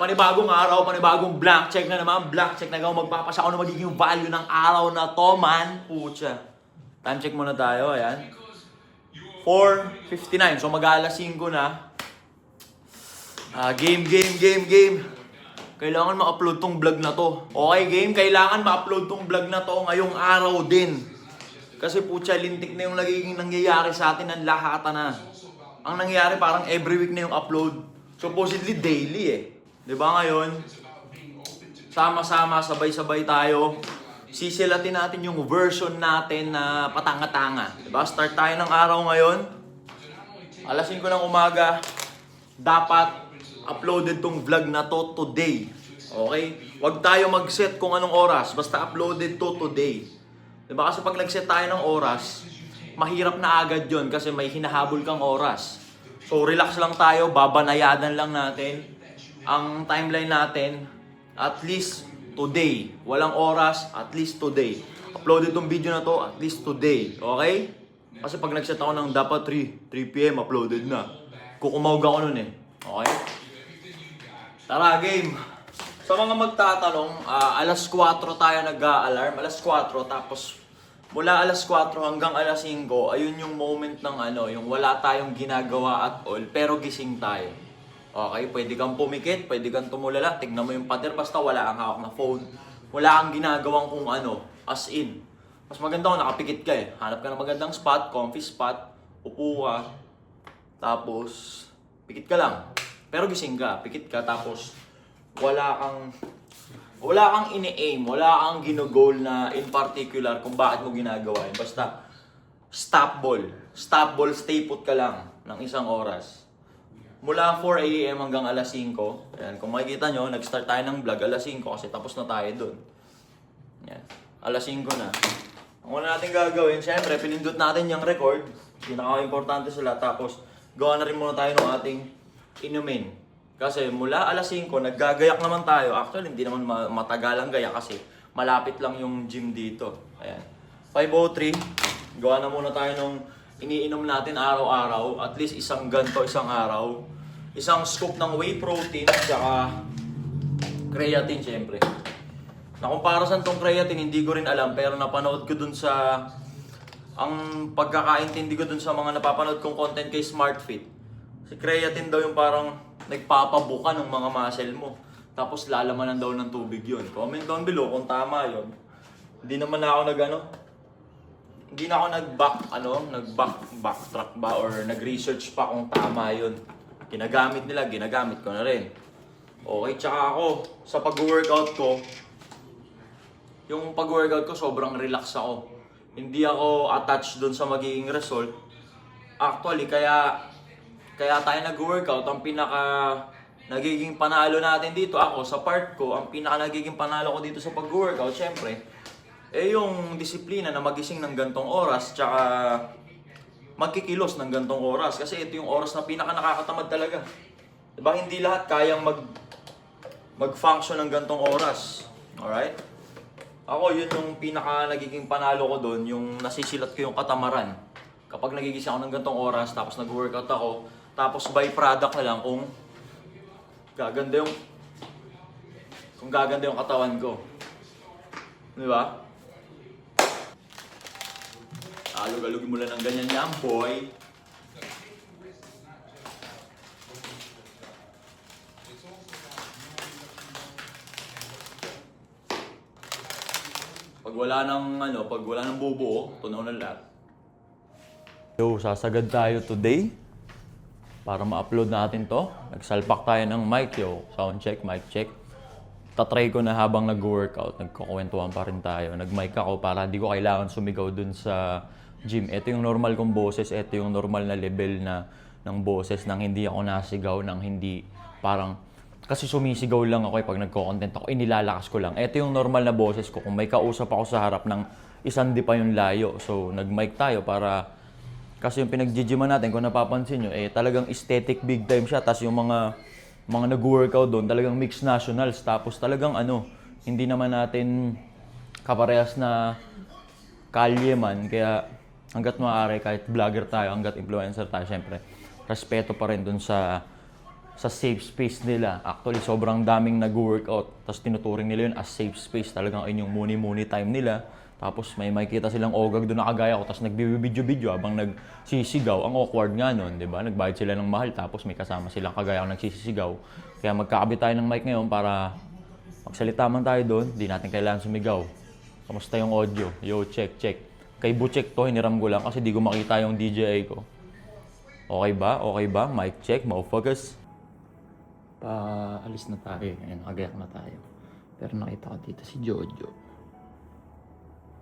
Panibagong araw, panibagong blank check na naman. Blank check na gawin magpapasa ano magiging value ng araw na to, man. Pucha. Time check muna tayo, ayan. 4:59. So mag-alas 5 na. Game. Kailangan ma-upload tong vlog na to. Okay, game. Kailangan ma-upload tong vlog na to ngayong araw din. Kasi pucha, lintik na yung nagiging nangyayari sa atin ng lahata na. Ang nangyayari parang every week na yung upload. Supposedly daily eh. Diba ngayon? Sama-sama, sabay-sabay tayo. Sisilatin natin yung version natin na patanga-tanga. Diba? Start tayo ng araw ngayon. Alas 5 ng umaga. Dapat uploaded tong vlog na to today. Okay? Huwag tayo mag-set kung anong oras. Basta uploaded to today. Diba? Kasi pag nag-set tayo ng oras, mahirap na agad yon kasi may hinahabol kang oras. So relax lang tayo, babanayadan lang natin ang timeline natin at least today. Walang oras, at least today. Uploaded tong video na to at least today. Okay? Kasi pag nag-set ako ng dapat 3 p.m. uploaded na. Kukumawag ako nun eh. Okay? Tara, game! Sa mga magtatanong, alas 4 tayo nag-a-alarm. Alas 4, tapos mula alas 4 hanggang alas 5, ayun yung moment ng yung wala tayong ginagawa at all, pero gising tayo. Okay, pwede kang pumikit, pwede kang tumulala, tignan mo yung pader, basta wala kang hawak na phone. Wala kang ginagawang kung as in. Mas maganda kung nakapikit ka eh. Hanap ka ng magandang spot, comfy spot, upo ka, tapos pikit ka lang. Pero gising ka, pikit ka, tapos wala kang ini-aim, wala kang ginugol na in particular kung bakit mo ginagawa yun. Basta stop ball, stay put ka lang ng isang oras. Mula 4 a.m. hanggang alas 5. Ayan, kung makikita nyo, nag-start tayo ng vlog alas 5 kasi tapos na tayo dun. Ayan, alas 5 na. Ang una natin gagawin, syempre, pinindot natin yung record. Pinaka-importante sila. Tapos, gawa na rin muna tayo ng ating inumin. Kasi mula alas 5, naggagayak naman tayo. Actually, hindi naman matagalang gaya kasi malapit lang yung gym dito. Ayan. 5:03, gawa na muna tayo nung iniinom natin araw-araw. At least isang ganto isang araw. Isang scoop ng whey protein at saka creatine syempre. Nakumpara sa tong creatine, hindi ko rin alam. Pero napanood ko dun sa... Ang pagkakaintindi ko dun sa mga napapanood kong content kay SmartFit. Si creatine daw yung parang nagpapabuka ng mga muscle mo. Tapos lalamanan daw ng tubig yun. Comment down below kung tama yun. Hindi naman ako hindi na ako nag-backtrack ba or nag-research pa kung tama yun. Ginagamit nila, ginagamit ko na rin. Okay, tsaka ako, sa pag-workout ko, yung pag-workout ko sobrang relax ako. Hindi ako attached dun sa magiging result. Actually, kaya tayo nag-workout, ang nagiging panalo natin dito, ako sa part ko, ang nagiging panalo ko dito sa pag-workout, syempre, yung disiplina na magising ng gantong oras, tsaka magkikilos ng gantong oras. Kasi ito yung oras na nakakatamad talaga. Diba, hindi lahat kayang mag-function ng gantong oras. Alright? Ako, yun yung nagiging panalo ko doon, yung nasisilat ko yung katamaran. Kapag nagigising ako ng gantong oras, tapos nag-workout ako, tapos byproduct na lang kung gaganda yung katawan ko. Di ba? Alug-alugin mo lang ng ganyan yan, boy. Pag wala ng bubuo, tunaw na lahat. So, sasagad tayo today para ma-upload natin to. Nagsalpak tayo ng mic, sound check, mic check. Tatry ko na habang nag-workout, nagkukwentuhan pa rin tayo. Nag-mic ako para di ko kailangan sumigaw dun sa gym. Ito yung normal kong boses, ito yung normal na level ng boses nang hindi ako nasigaw, nang hindi parang... Kasi sumisigaw lang ako pag nagko-content ako, inilalakas ko lang. Ito yung normal na boses ko. Kung may kausap ako sa harap ng isang di pa yung layo. So, nag-mic tayo para... Kasi yung pinag-gyman natin, kung napapansin nyo, talagang aesthetic big time siya. Tapos yung mga nag-workout doon, talagang mixed nationals. Tapos talagang hindi naman natin kaparehas na kalye man. Kaya hanggat maaari, kahit vlogger tayo, hanggat influencer tayo, syempre, respeto pa rin doon sa sa safe space nila. Actually, sobrang daming nag-workout. Tapos tinuturing nila yun as safe space. Talagang ayun yung muni-muni time nila. Tapos may makikita silang ogag doon nakagaya ko. Tapos nagbibidyo-video habang nagsisigaw. Ang awkward nga nun, di ba? Nagbayad sila ng mahal. Tapos may kasama silang kagaya ko nagsisigaw. Kaya magkakabit tayo ng mic ngayon para magsalita man tayo doon. Di natin kailangan sumigaw. Kamusta yung audio? Yo, check. Kay Butchek to, hiniram ko lang kasi di ko makita yung DJI ko. Okay ba? Mic check, motherfuckers. Paalis na tayo. Ayan, nakagayak na tayo. Pero nakita ko dito si Jojo.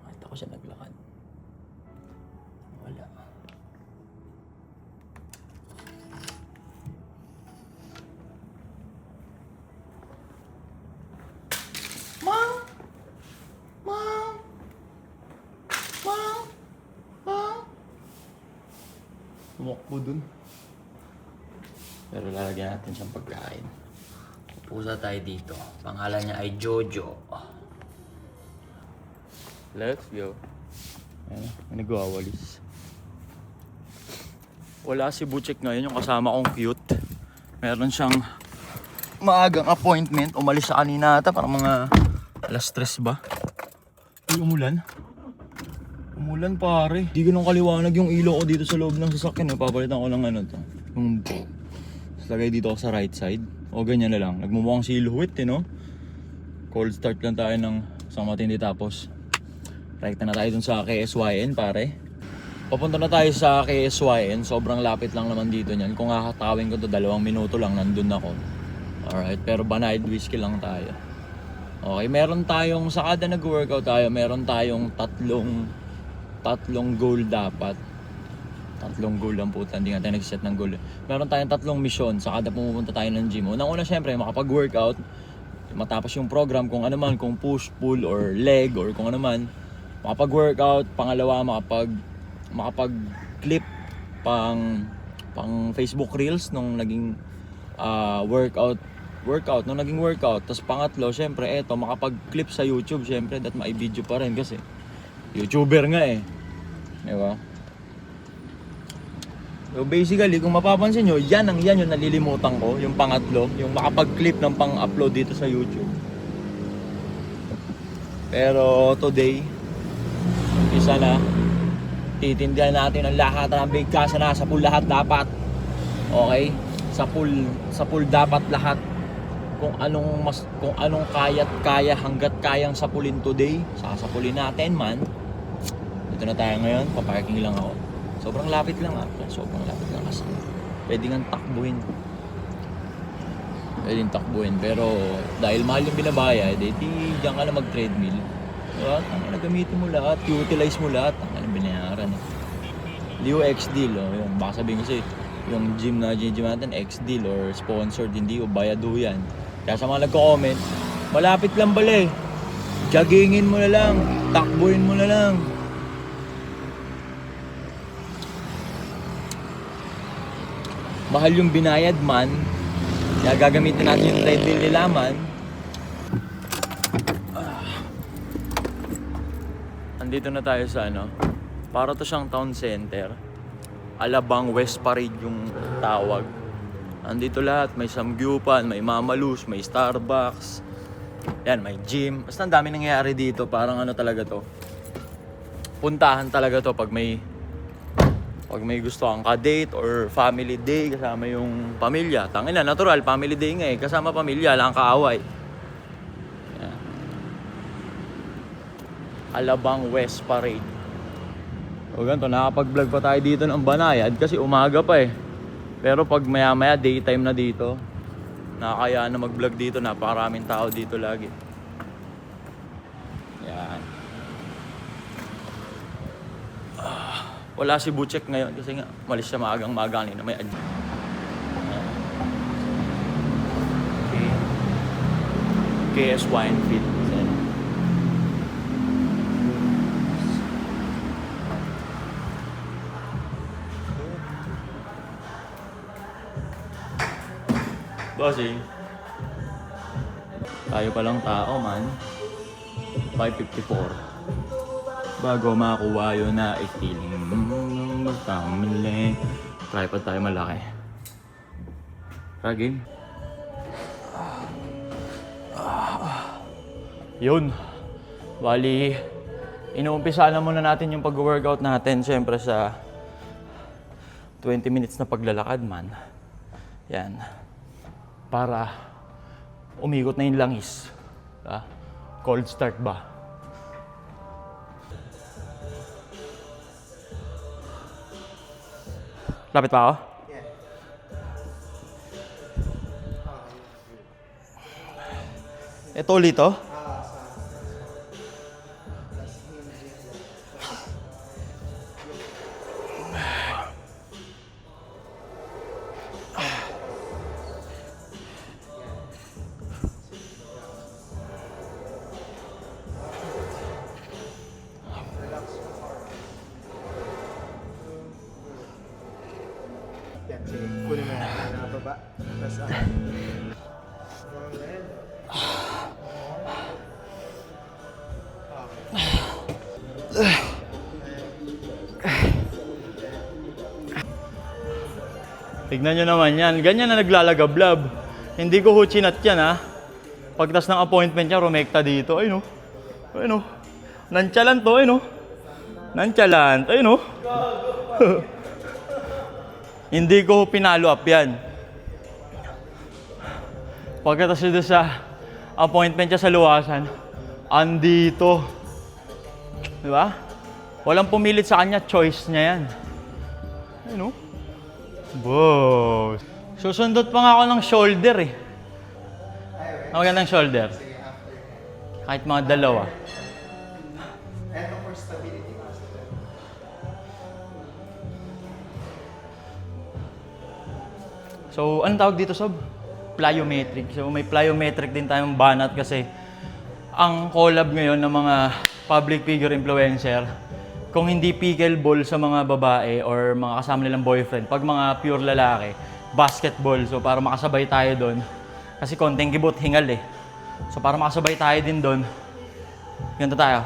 Nakita ko siya naglakad. Wala. Mom! Tumakbo dun. Pero lalagyan natin siyang pagkain. Pusa tayo dito. Pangalan niya ay Jojo. Let's go. Ayan, may nagwawalis. Wala si Butchek ngayon, yung kasama kong cute. Meron siyang maagang appointment. Umalis sa kanina ata, parang mga alas 3 ba? Ay, umulan. Umulan pare. Di ko nang kaliwanag yung ilaw ko dito sa loob ng sasakyan. Papalitan ko lang ano to. Yung bulb. Tapos lagay dito ako sa right side. O ganyan na lang. Nagmumukhang silhouette no? Cold start lang tayo ng isang matindi tapos rekta na tayo dun sa KSYN pare. Papunta na tayo sa KSYN. Sobrang lapit lang naman dito niyan. Kung kakatawin ko to 2 minuto lang nandun ako. Alright, pero banayad whiskey lang tayo. Okay, meron tayong, sa kada nag-workout tayo, meron tayong tatlong goal dapat. 3 goal lang puta, hindi nga tayo nag-set ng goal. Meron tayong 3 mission sa kada pumupunta tayo ng gym. Unang-una syempre, makapag-workout, matapos yung program, kung ano man, kung push, pull, or leg, or kung ano man. Makapag-workout, pangalawa, makapag-clip pang Facebook Reels nung naging workout, nung naging workout. Tapos pangatlo, syempre, eto, makapag-clip sa YouTube, syempre, that ma-video pa rin kasi YouTuber nga eh. Diba? So basically, kung mapapansin nyo, yan yung nalilimutan ko. Yung pangatlo, yung makapag-clip ng pang-upload dito sa YouTube. Pero today, isa na, titindihan natin ang lahat ng bigkasan na sa pool lahat dapat. Okay? Sa pool dapat lahat. Kung anong kaya hanggat kayang sapulin today, sasapulin natin man. Dito na tayo ngayon, paparking lang ako. Sobrang lapit lang kasi pwede nga takbuhin. Pero dahil mahal yung binabayad, di diyan ka na mag-treadmill. Diba? Ang gamitin mo lahat, utilize mo lahat, ang binayaran eh. Leo X-Deal, yun. Baka sabihin kasi yung gym na gym natin, X-Deal or sponsored, hindi o bayad ho yan. Kaya sa mga nagko-comment, malapit lang bala eh. Joggingin mo na lang, takbuhin mo na lang. Mahal yung binayad man, kaya gagamitin natin yung treadmill nila man. Andito na tayo sa para to siyang town center. Alabang West Parade yung tawag. Andito lahat, may samgyupan, may Mamalu's, may Starbucks. Yan, may gym. Basta ang dami nangyayari dito, parang talaga to. Puntahan talaga to pag may gusto kang ka-date or family day kasama yung pamilya. Tangina, natural, family day nga eh. Kasama pamilya, lang kaaway. Yan. Alabang West Parade. O ganito, nakapag-vlog pa tayo dito ng banayad kasi umaga pa eh. Pero pag maya-maya, daytime na dito, nakakaya na mag-vlog dito, napakaraming tao dito lagi. Yan. Wala si Butchek ngayon kasi nga, malis siya maagang-maaga na may adyo. Okay. KS Wine Fit. Bossing. Tayo palang tao man. 5:54. Bago makakuha yun na feeling magkamali. Try pa tayo malaki. Tara, game. Yun. Bali, inuumpisa na muna natin yung pag-workout natin. Siyempre sa 20 minutes na paglalakad man. Yan. Para umikot na yung langis. Cold start ba? Lapit pa ako? Yeah. Ito ulit oh. Yan, sige. Kunin mo yan. Nababa. Tapos Tignan nyo naman yan. Ganyan na naglalagablab. Hindi ko ho chinat yan ha. Pagtas ng appointment niya, rumekta dito. Ay no. Ay no. Nonchalant to. Ay no. Nonchalant. Ay no. Hindi ko pinalo up yan. Pagkatas doon sa appointment niya sa luwasan, andito. Diba? Walang pumilit sa kanya, choice niya yan. Ay no. Wow. Susundot pa nga ako ng shoulder eh. Magandang shoulder. Kahit mga dalawa. ito for stability. So, anong tawag dito, Sob? Plyometric. So, may plyometric din tayong banat kasi ang collab ngayon ng mga public figure influencer, kung hindi pickleball sa mga babae or mga kasama nilang boyfriend, pag mga pure lalaki, basketball. So, para makasabay tayo doon. Kasi konting kibot, hingal eh. So, para makasabay tayo din doon, ganito tayo.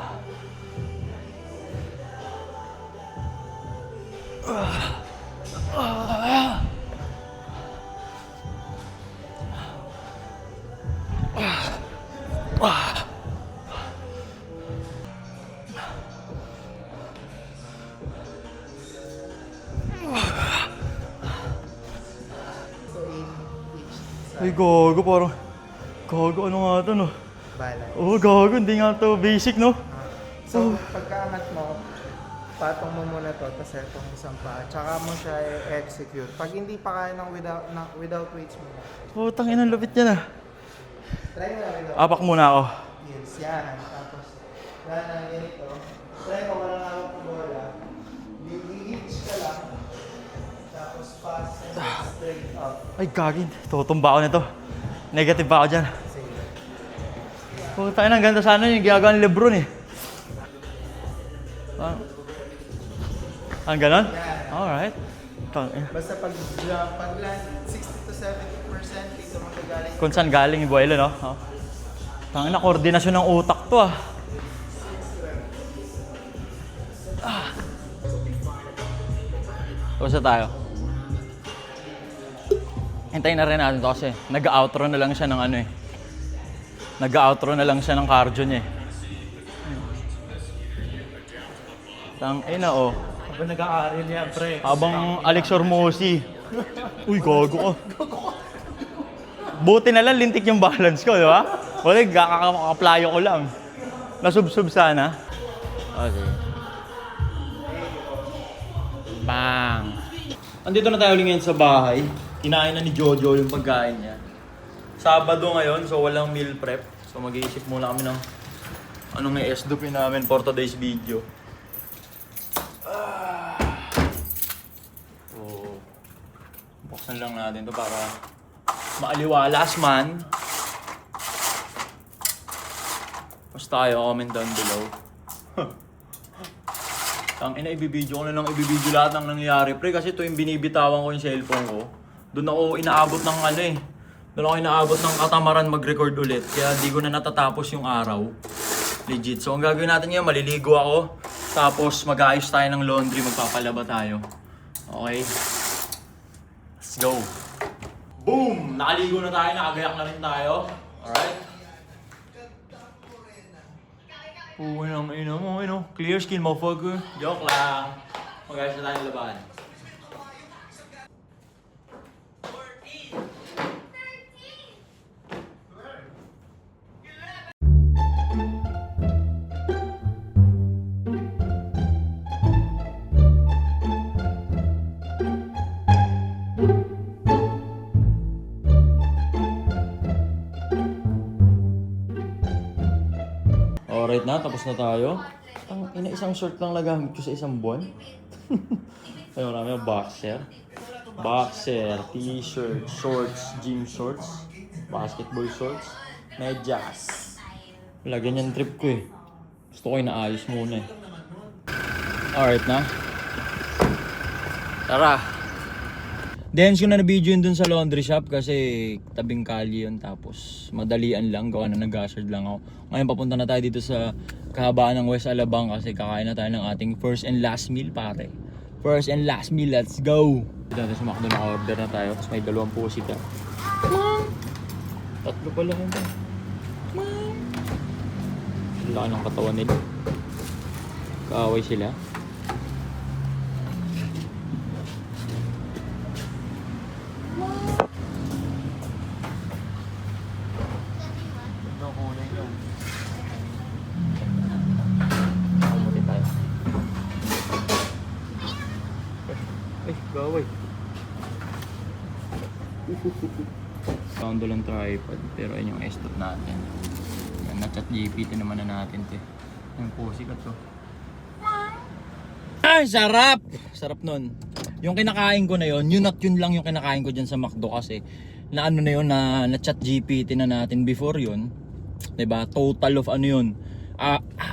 Ay, gago, parang... Gago, ano nga ito, no? Balance. Oo, gago, hindi nga ito basic, no? So, pagkaangat mo, patong mo muna to, tapos itong isang paa. Tsaka mo siya i-execute. Pag hindi pa kaya ng without weights mo. Oh, tangin ang lupit niya na. Try mo na without Apak muna ako. Yes, yan. Tapos, yan ang ganito. Try mo, walang hawak ng bola. Hitch ka lang. Tapos pass and straight up. Ay, gagin. Tutumba ako nito. Negative pa ako dyan. Sige. Puta na, ang ganda sana yung ginagawa ni Lebron eh. Ang ganon? Alright. Basta pag land 60 to 70% dito magagaling. Kung saan galing yung buwelo, no? Oh. Tangin na, koordinasyon ng utak to ah. Tapos na tayo. Hintayin na rin natin to kasi nag-outro na lang siya ng ano eh. Nag-outro na lang siya ng cardio niya eh. Tangina oh. Habang nag-aaral yan, pre. Habang Alex Hormozy. Uy, gago ka. Buti na lang lintik yung balance ko, di ba? Wala, kakakaplayo ko lang. Nasubsub sana. Okay. Bang! Andito na tayo ulit ngayon sa bahay. Kinain na ni Jojo yung pagkain niya. Sabado ngayon, so walang meal prep. So mag-iisip muna kami ng anong i-SDOP namin for today's video. So, buksan lang natin to para maaliwalas man. Basta tayo, comment down below. Ang ibibideo ko na lang ibibideo lahat ng nangyayari pre kasi ito yung binibitawan ko yung cellphone ko. Doon ako inaabot ng ano eh. Doon ako inaabot ng katamaran mag-record ulit. Kaya di ko na natatapos yung araw. Legit. So ang gagawin natin ngayon, maliligo ako. Tapos mag-aayos tayo ng laundry, magpapalaba tayo. Okay? Let's go. Boom! Nakaligo na tayo, nakagayak na rin tayo. Alright? Puwi ng ino mo, clear skin motherfucker. Joke lang. Mag-ayos na tayo ng laban. Alright na, tapos na tayo. Isang short lang nagamit ko sa isang buwan. Ayun, marami yung boxer. Boxer, t-shirt, shorts, gym shorts, basketball shorts, medyas. Wala, ganyan trip ko eh. Gusto ko inaayos muna eh. Alright na. Tara! Dahil ko na na-video yun dun sa laundry shop kasi tabing kali yun, tapos madalian lang, gawa na nag-hazard lang ako. Ngayon papunta na tayo dito sa kahabaan ng West Alabang kasi kakain na tayo ng ating first and last meal, pare. First and last meal, let's go! Dito sa McDo naka-order na tayo, tapos may 2 pusit ka. Tatlo pala yun. Laki ng katawan nila. Kaaway sila. Gaway. Soundo lang tripod, pero ayun yung S-stop natin. Yan, na-chat GPT naman na natin to. Yung pusi ka to. Ay, sarap! Sarap nun. Yung kinakain ko na yun at yun lang yung kinakain ko dyan sa McDo kasi na ano na yun, na chat GPT na natin before yun. Diba? Total of ano yun?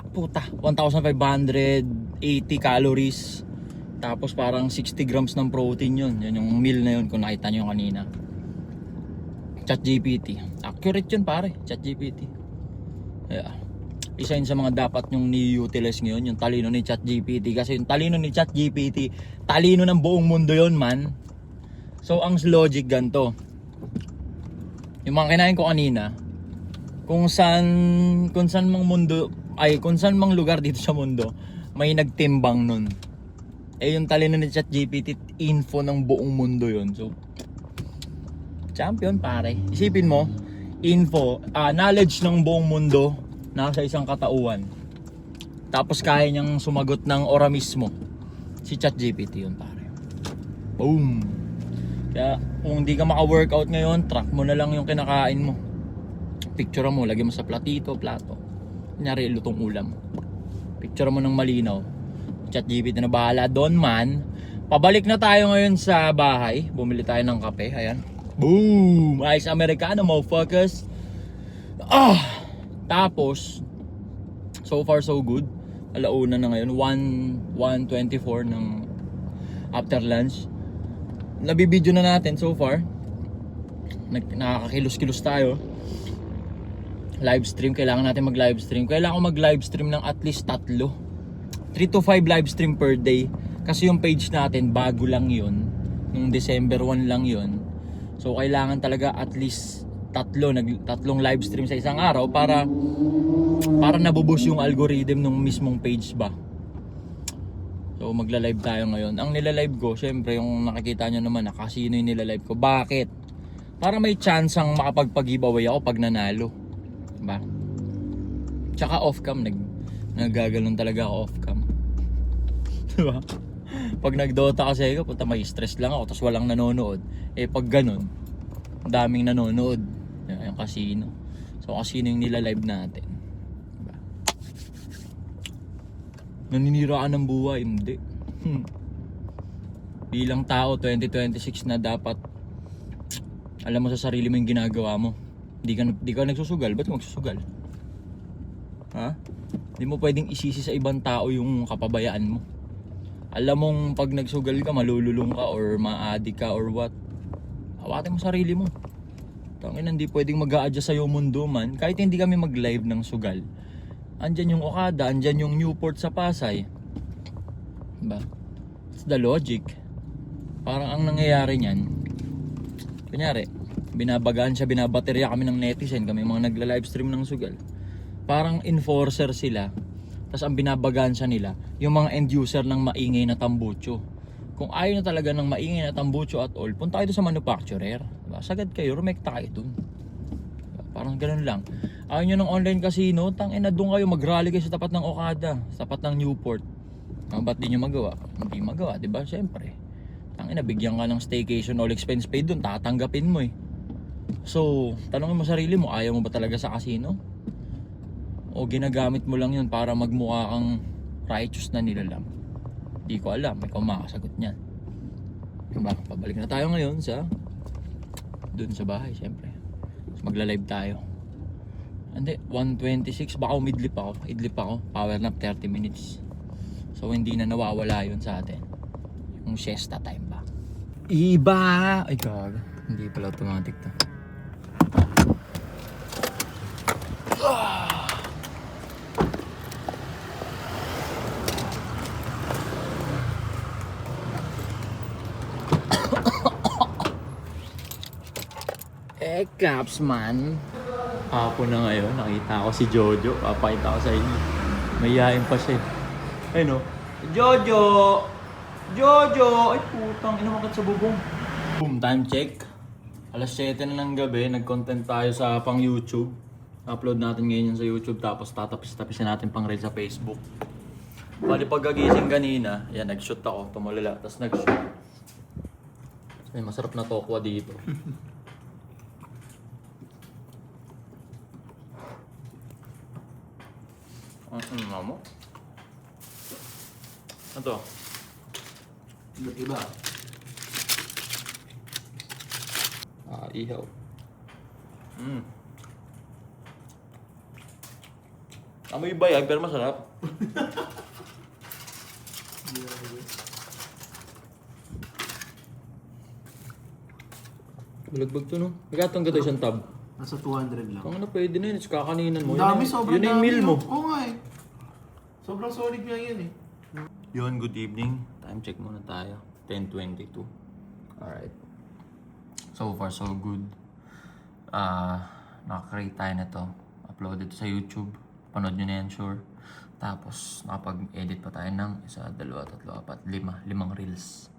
Puta, 1,580 calories. Tapos parang 60 grams ng protein yun. Yun yung meal na yun kung nakita nyo kanina. ChatGPT. Accurate yun pare, ChatGPT. Yeah. Isa yun sa mga dapat nyong ni-utilize ngayon, yung talino ni ChatGPT. Kasi yung talino ni ChatGPT, talino ng buong mundo yun man. So ang logic ganito. Yung mga kinain ko kanina, kung saan mang lugar dito sa mundo, may nagtimbang nun. Eh yung talino ni ChatGPT, info ng buong mundo yun. So, champion pare. Isipin mo, knowledge ng buong mundo nasa isang katauhan. Tapos kaya niyang sumagot ng ora mismo. Si ChatGPT yun pare. Boom! Kaya kung hindi ka maka-workout ngayon, track mo na lang yung kinakain mo. Picture mo, lagyan mo sa plato. Kunyari, lutong ulam. Picture mo ng malinaw. ChatGPT na bahala doon man. Pabalik na tayo ngayon sa bahay. Bumili tayo ng kape. Ayan. Boom! Ice Americano, motherfuckers. Tapos, so far so good. Alauna na ngayon. 1:24 ng after lunch. Nabibideo na natin so far. Nakakakilos-kilos tayo. Live stream. Kailangan natin mag-live stream. Kailangan ko mag-live stream ng at least 3 to 5 live stream per day. Kasi yung page natin, bago lang yun. Nung December 1 lang yun. So, kailangan talaga at least 3 live stream sa isang araw para nabuboost yung algorithm ng mismong page ba. So, magla-live tayo ngayon. Ang nila-live ko, syempre, yung nakikita nyo naman, casino yung nila-live ko. Bakit? Para may chance ang makapagpag-giveaway ako pag nanalo. Diba? Tsaka off-cam, naggagalon talaga ako off-cam. Diba? Pag nag-Dota kasi ako, puta, may stress lang ako, tapos walang nanonood. Eh pag ganun, daming nanonood. Yung casino. So casino yung nila-live natin. Diba? Naniniraan ng buhay, hindi. Bilang tao, 2026 na dapat alam mo sa sarili mo yung ginagawa mo. Di ka nagsusugal, ba't magsusugal? Ha? Hindi mo pwedeng isisi sa ibang tao yung kapabayaan mo. Alam mong pag nagsugal ka, malululong ka or ma-addict ka or what. Hawatin mo sarili mo. Tangin, hindi pwedeng mag-a-adjust sa'yo mundo man. Kahit hindi kami mag-live ng sugal. Andyan yung Okada, andyan yung Newport sa Pasay. Diba? It's the logic. Parang ang nangyayari niyan, kunyari, binabagaan siya, binabaterya kami ng netizen, kami mga nagla-livestream ng sugal. Parang enforcer sila. Tapos ang binabagaan siya nila, yung mga end user ng maingay na tambucho. Kung ayaw na talaga ng maingay na tambucho at all, punta kayo sa manufacturer. Diba? Sagad kayo, rumekta kayo dun. Diba? Parang ganun lang. Ayaw nyo ng online casino, tangina doon kayo, mag-rally kayo sa tapat ng Okada, sa tapat ng Newport. Ba't di nyo magawa? Hindi magawa, diba? Siyempre. Tangina, bigyan ka ng staycation, all expense paid dun, tatanggapin mo eh. So, tanongin mo sarili mo, ayaw mo ba talaga sa casino? O ginagamit mo lang yun para magmukha kang righteous na nilalang? Di ko alam, ikaw makakasagot niyan. Diba? Pabalik na tayo ngayon sa dun sa bahay, syempre. So, magla-live tayo. Hindi, 1:26, baka umidlip ako. Idlip ako, power nap 30 minutes. So hindi na nawawala yun sa atin. Yung siesta time ba? Iba! Ay kag, hindi pala automatic to. Caps man. Hapon na ngayon, nakita ko si Jojo. Papakita ko sa inyo. Mayayain pa siya. Ay no. Jojo! Jojo! Ay putang, inumakit sa bubong. Boom, time check. Alas 7 na ng gabi, nag-content tayo sa pang YouTube. Upload natin ngayon yun sa YouTube, tapos tatapis-tapisin natin pang reel sa Facebook. Bali pagkagising kanina, yan, nag-shoot ako, tumulala, tapos nag-shoot. May masarap na tokwa dito. Ano mo? Ano to? Iba. Ihaw. Amoy bayag pero masarap. Bulagbag to no? Nagkatang gato isang tab. Nasa 200 lang. Kung ano pwede na yun, it's kakaninan mo. Ang dami, sobrang yun yung dami. meal mo. Oo nga eh. Sobrang solid nga yan eh. Yun, good evening. Time check muna tayo. 10:22. Alright. So far, so good. Nakakreate tayo na to. Upload ito sa YouTube. Panood nyo na yan, sure. Tapos, nakapag-edit pa tayo ng 1, 2, 3, 4, 5. 5 reels.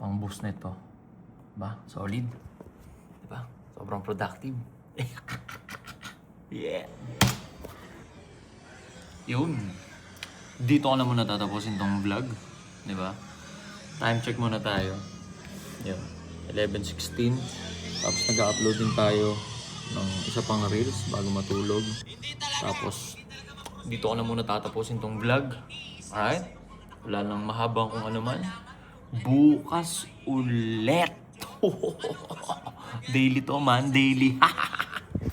Pang boost na ito. Diba? Solid. Diba? Sobrang productive. Yeah. Yun. Dito ko na muna tatapusin tong vlog. Diba? Time check muna tayo. Yun. 11:16. Tapos nag-upload din tayo ng isa pang reels bago matulog. Tapos dito ko na muna tatapusin tong vlog. Alright? Wala nang mahabang kung ano man. Bukas ulit. Daily to man, daily.